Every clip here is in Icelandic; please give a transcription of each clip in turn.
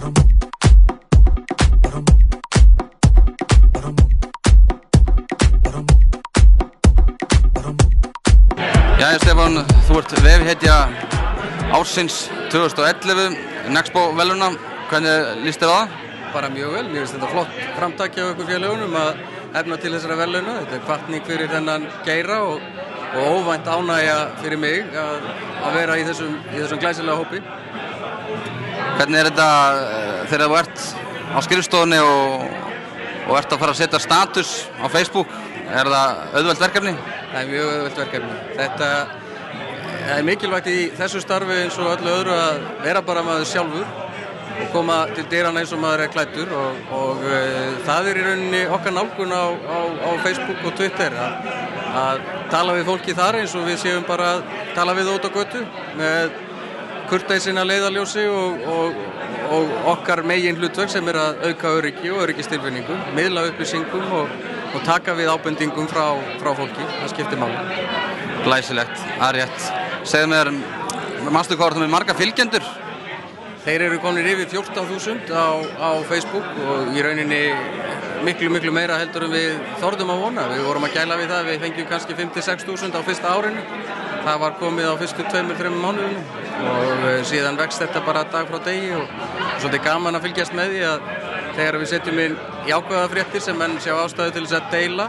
Jæja Stefán, þú ert vefhetja ársins 2011 Nexpo veluna. Hvernig líst þér á það? Bara mjög vel, mér finnst þetta flott framtak hjá ykkur félagunum að efna til þessara veluna. Þetta hvatning fyrir þennan geira og óvænt ánægja fyrir mig að vera í þessum glæsilega hópi. Hvernig þetta þegar þú ert á skrifstofunni og ert að fara að setja status á Facebook? Er það auðvelt verkefni? Það er mjög auðvelt verkefni. Þetta er mikilvægt í þessu starfi eins og öllu öðru að vera bara maður sjálfur og koma til dyranna eins og maður er klæddur og það er í rauninni okkar nálgun á Facebook og Twitter að tala við fólki þar eins og við séum bara að tala við út á götu með kurteisina leiðarljósi og okkar megin hlutverk sem er að auka öryggi og öryggistilfinningu, miðla upplýsingum og taka við ábendingum frá fólki. Það skiptir máli. Glæsilegt, það er rétt. Segðu mér, manstu hvað þú með marga fylgjendur? Þeir eru komnir yfir 14.000 á Facebook og í rauninni miklu meira heldur en við þorðum að vona. Við vorum að gæla við það, við fengjum kannski 5.000–6.000 á fyrsta árinu. Það var komið á fyrstu 2–3 mánuðum og síðan vext þetta bara dag frá degi og svolítið gaman að fylgjast með því að þegar við setjum inn jákvæða fréttir sem menn sjá ástæðu til þess að deila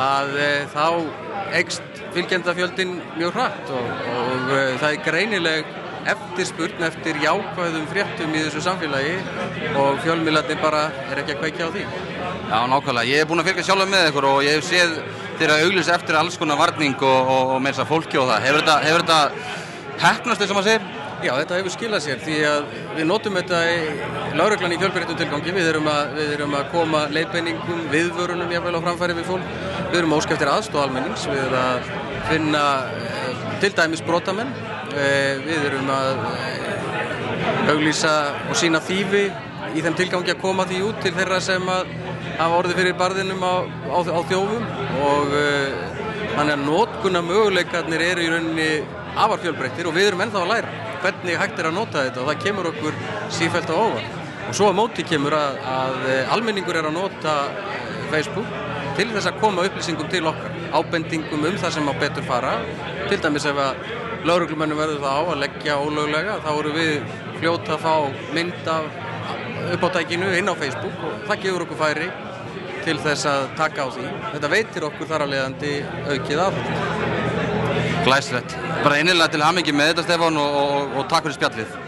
að þá eykst fylgjendafjöldin mjög hratt og það er greinileg eftirspurn eftir jákvæðum fréttum í þessu samfélagi og fjölmiðlarnir bara er ekki að kveikja á því. Já, nákvæmlega. Ég hef búin að fylgja sjálfur með ykkur og ég hef séð þeirra auglýsa eftir alls konar varning og með þess að fólki og það. Hefur þetta heppnast þess að maður segir? Já, þetta hefur skilað sér því að við notum þetta lögreglan í fjölbreyttum tilgangi. Við erum að koma leiðbeiningum, viðvörunum jafnvel á framfæri við fólk. Við erum að óska eftir aðstoð almennings, við erum að finna til dæmis brotamenn. Við erum að auglýsa og sýna þýfi í þeim tilgangi að koma því út til þeirra sem hafa orðið fyrir barðinum á þjófum og þannig að notkunarmöguleikarnir eru í rauninni afar fjölbreyttir og við erum ennþá að læra hvernig hægt er að nota þetta og það kemur okkur sífellt á óvart. Og svo á móti kemur að almenningur er að nota Facebook til þess að koma upplýsingum til okkar, ábendingum það sem á betur fara. Til dæmis ef að lögreglumönnum verður það á að leggja ólöglega, þá eru við fljót að fá mynd af uppátækinu inn á Facebook og það gefur okkur færi til þess að taka á því. Þetta veitir okkur þar af leiðandi aukið aðhald. Glæsilegt. Bara innilega til hamingju með þetta Stefán og takk fyrir spjallið.